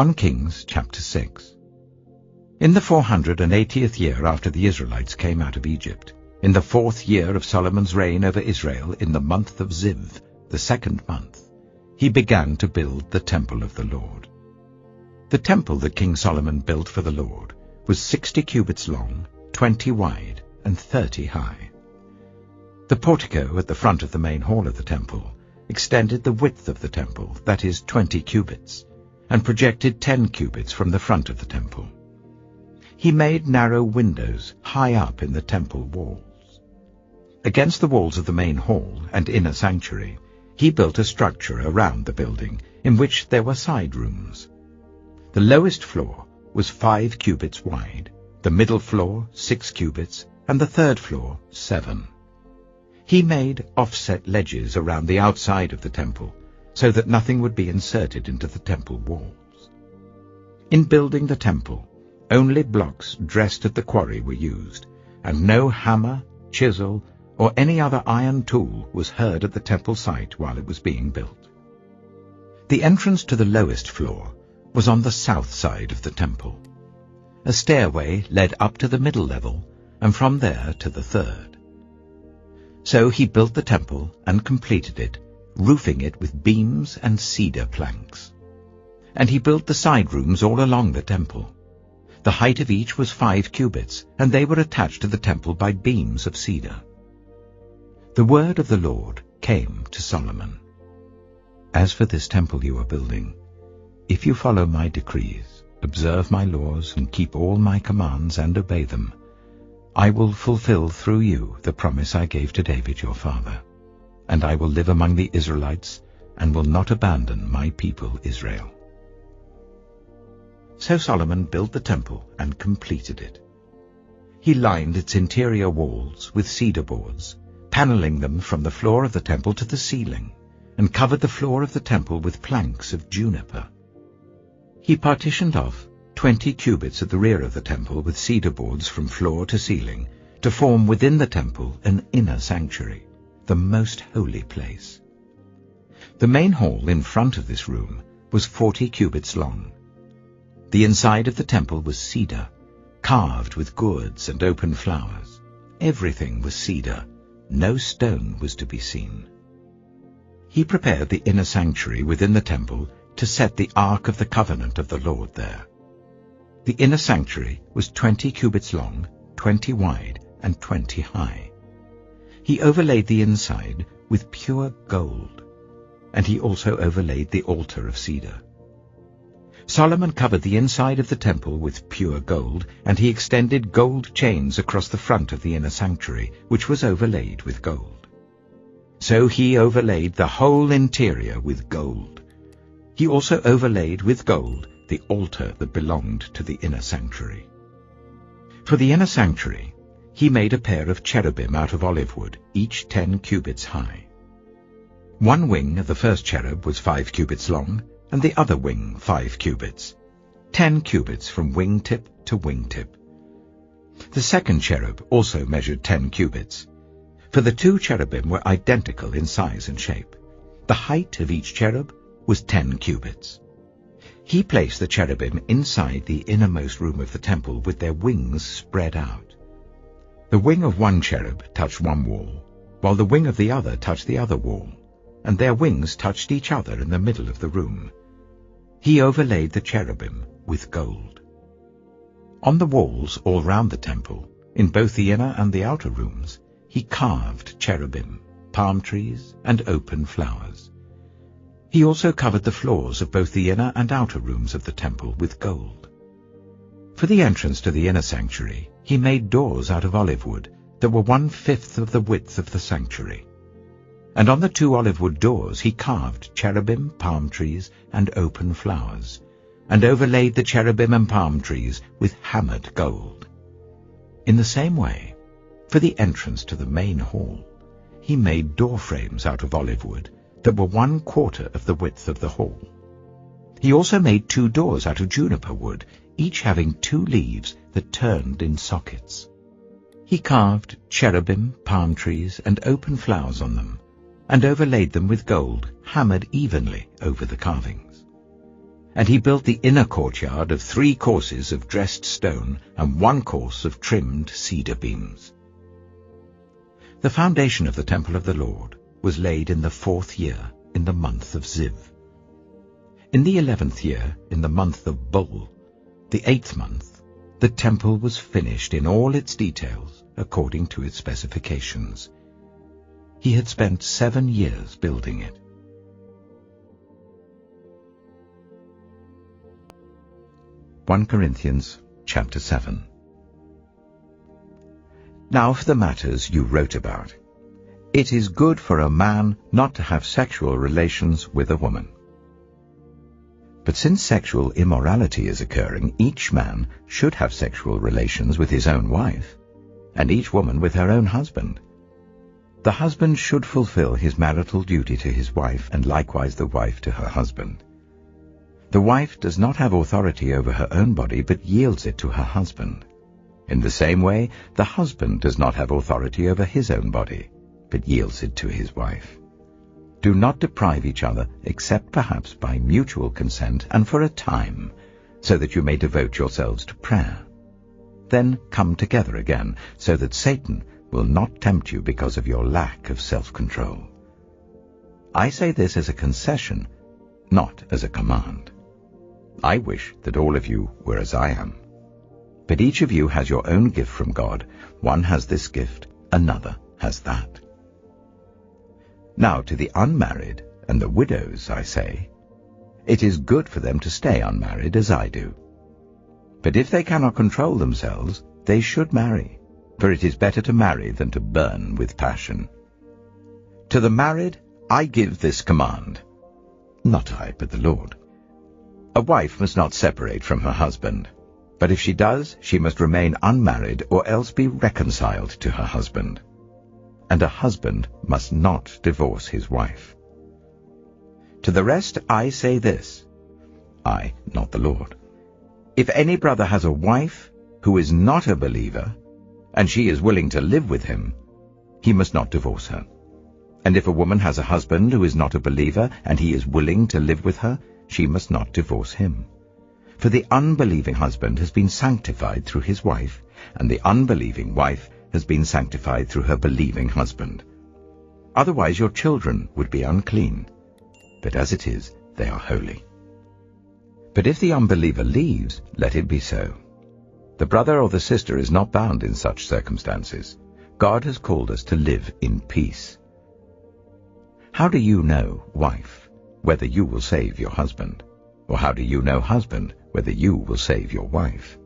1 Kings chapter 6. In the 480th year after the Israelites came out of Egypt, in the 4th year of Solomon's reign over Israel, in the month of Ziv, the 2nd month, he began to build the temple of the Lord. The temple that King Solomon built for the Lord was 60 cubits long, 20 wide, and 30 high. The portico at the front of the main hall of the temple extended the width of the temple, that is 20 cubits, and projected 10 cubits from the front of the temple. He made narrow windows high up in the temple walls. Against the walls of the main hall and inner sanctuary, he built a structure around the building in which there were side rooms. The lowest floor was 5 cubits wide, the middle floor 6 cubits, and the third floor 7. He made offset ledges around the outside of the temple, so that nothing would be inserted into the temple walls. In building the temple, only blocks dressed at the quarry were used, and no hammer, chisel, or any other iron tool was heard at the temple site while it was being built. The entrance to the lowest floor was on the south side of the temple. A stairway led up to the middle level, and from there to the third. So he built the temple and completed it, roofing it with beams and cedar planks. And he built the side rooms all along the temple. The height of each was 5 cubits, and they were attached to the temple by beams of cedar. The word of the Lord came to Solomon. As for this temple you are building, if you follow my decrees, observe my laws, and keep all my commands and obey them, I will fulfill through you the promise I gave to David your father. And I will live among the Israelites, and will not abandon my people Israel. So Solomon built the temple and completed it. He lined its interior walls with cedar boards, paneling them from the floor of the temple to the ceiling, and covered the floor of the temple with planks of juniper. He partitioned off 20 cubits at the rear of the temple with cedar boards from floor to ceiling, to form within the temple an inner sanctuary, the most holy place. The main hall in front of this room was 40 cubits long. The inside of the temple was cedar, carved with gourds and open flowers. Everything was cedar. No stone was to be seen. He prepared the inner sanctuary within the temple to set the Ark of the Covenant of the Lord there. The inner sanctuary was 20 cubits long, 20 wide, and 20 high. He overlaid the inside with pure gold, and he also overlaid the altar of cedar. Solomon covered the inside of the temple with pure gold, and he extended gold chains across the front of the inner sanctuary, which was overlaid with gold. So he overlaid the whole interior with gold. He also overlaid with gold the altar that belonged to the inner sanctuary. For the inner sanctuary, he made a pair of cherubim out of olive wood, each 10 cubits high. One wing of the first cherub was 5 cubits long, and the other wing 5 cubits, 10 cubits from wingtip to wingtip. The second cherub also measured 10 cubits, for the 2 cherubim were identical in size and shape. The height of each cherub was 10 cubits. He placed the cherubim inside the innermost room of the temple with their wings spread out. The wing of one cherub touched one wall, while the wing of the other touched the other wall, and their wings touched each other in the middle of the room. He overlaid the cherubim with gold. On the walls all round the temple, in both the inner and the outer rooms, he carved cherubim, palm trees, and open flowers. He also covered the floors of both the inner and outer rooms of the temple with gold. For the entrance to the inner sanctuary, he made doors out of olive wood that were 1/5 of the width of the sanctuary. And on the 2 olive wood doors he carved cherubim, palm trees, and open flowers, and overlaid the cherubim and palm trees with hammered gold. In the same way, for the entrance to the main hall, he made door frames out of olive wood that were 1/4 of the width of the hall. He also made 2 doors out of juniper wood, each having 2 leaves that turned in sockets. He carved cherubim, palm trees, and open flowers on them, and overlaid them with gold, hammered evenly over the carvings. And he built the inner courtyard of 3 courses of dressed stone and 1 course of trimmed cedar beams. The foundation of the temple of the Lord was laid in the 4th year, in the month of Ziv. In the 11th year, in the month of Bul, the 8th month, the temple was finished in all its details according to its specifications. He had spent 7 years building it. Corinthians chapter 7. Now for the matters you wrote about. It is good for a man not to have sexual relations with a woman. But since sexual immorality is occurring, each man should have sexual relations with his own wife, and each woman with her own husband. The husband should fulfill his marital duty to his wife, and likewise the wife to her husband. The wife does not have authority over her own body, but yields it to her husband. In the same way, the husband does not have authority over his own body, but yields it to his wife. Do not deprive each other, except perhaps by mutual consent and for a time, so that you may devote yourselves to prayer. Then come together again, so that Satan will not tempt you because of your lack of self-control. I say this as a concession, not as a command. I wish that all of you were as I am. But each of you has your own gift from God. One has this gift, another has that. Now to the unmarried and the widows I say, it is good for them to stay unmarried as I do. But if they cannot control themselves, they should marry, for it is better to marry than to burn with passion. To the married I give this command, not I, but the Lord. A wife must not separate from her husband, but if she does, she must remain unmarried or else be reconciled to her husband. And a husband must not divorce his wife. To the rest I say this, I, not the Lord. If any brother has a wife who is not a believer, and she is willing to live with him, he must not divorce her. And if a woman has a husband who is not a believer, and he is willing to live with her, she must not divorce him. For the unbelieving husband has been sanctified through his wife, and the unbelieving wife has been sanctified through her believing husband. Otherwise your children would be unclean, but as it is, they are holy. But if the unbeliever leaves, let it be so. The brother or the sister is not bound in such circumstances. God has called us to live in peace. How do you know, wife, whether you will save your husband? Or how do you know, husband, whether you will save your wife?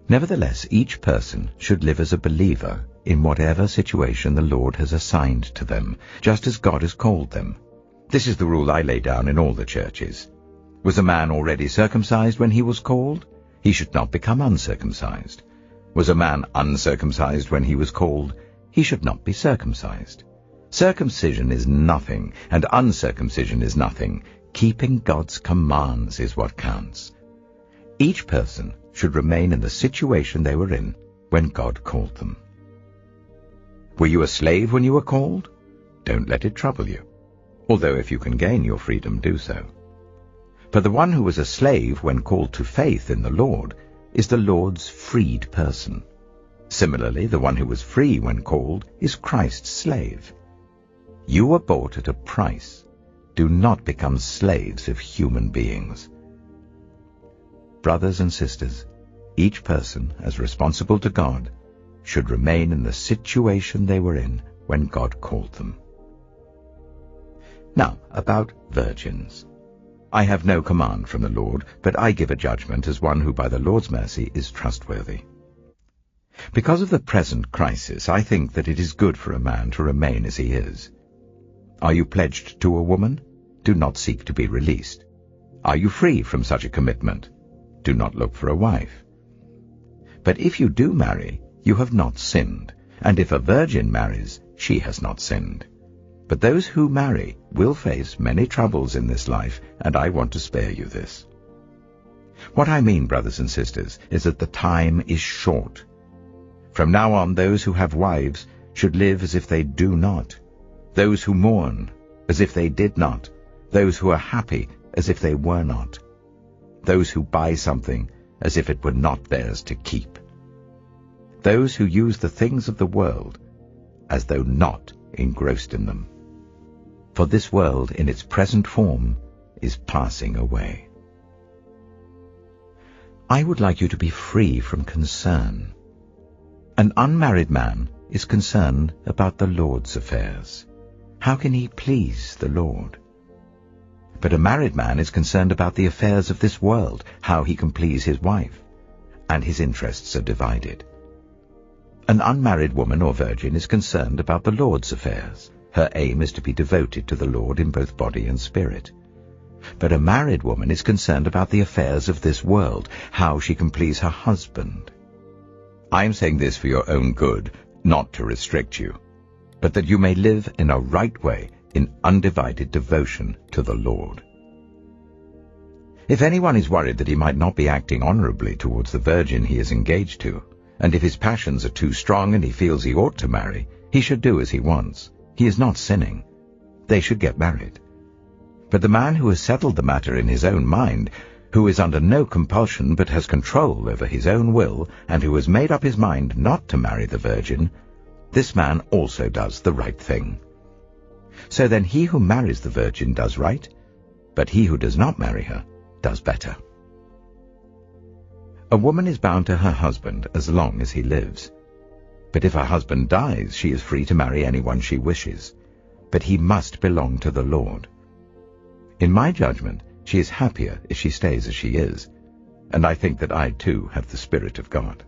Nevertheless, each person should live as a believer in whatever situation the Lord has assigned to them, just as God has called them. This is the rule I lay down in all the churches. Was a man already circumcised when he was called? He should not become uncircumcised. Was a man uncircumcised when he was called? He should not be circumcised. Circumcision is nothing, and uncircumcision is nothing. Keeping God's commands is what counts. Each person should remain in the situation they were in when God called them. Were you a slave when you were called? Don't let it trouble you, although if you can gain your freedom, do so. For the one who was a slave when called to faith in the Lord is the Lord's freed person. Similarly, the one who was free when called is Christ's slave. You were bought at a price. Do not become slaves of human beings. Brothers and sisters, each person, as responsible to God, should remain in the situation they were in when God called them. Now, about virgins. I have no command from the Lord, but I give a judgment as one who by the Lord's mercy is trustworthy. Because of the present crisis, I think that it is good for a man to remain as he is. Are you pledged to a woman? Do not seek to be released. Are you free from such a commitment? Do not look for a wife. But if you do marry, you have not sinned, and if a virgin marries, she has not sinned. But those who marry will face many troubles in this life, and I want to spare you this. What I mean, brothers and sisters, is that the time is short. From now on, those who have wives should live as if they do not, those who mourn as if they did not, those who are happy as if they were not, those who buy something as if it were not theirs to keep, those who use the things of the world as though not engrossed in them. For this world in its present form is passing away. I would like you to be free from concern. An unmarried man is concerned about the Lord's affairs. How can he please the Lord? But a married man is concerned about the affairs of this world, how he can please his wife, and his interests are divided. An unmarried woman or virgin is concerned about the Lord's affairs. Her aim is to be devoted to the Lord in both body and spirit. But a married woman is concerned about the affairs of this world, how she can please her husband. I am saying this for your own good, not to restrict you, but that you may live in a right way in undivided devotion to the Lord. If anyone is worried that he might not be acting honorably towards the virgin he is engaged to, and if his passions are too strong and he feels he ought to marry, he should do as he wants. He is not sinning. They should get married. But the man who has settled the matter in his own mind, who is under no compulsion but has control over his own will, and who has made up his mind not to marry the virgin, this man also does the right thing. So then he who marries the virgin does right, but he who does not marry her does better. A woman is bound to her husband as long as he lives. But if her husband dies, she is free to marry anyone she wishes. But he must belong to the Lord. In my judgment, she is happier if she stays as she is, and I think that I too have the Spirit of God.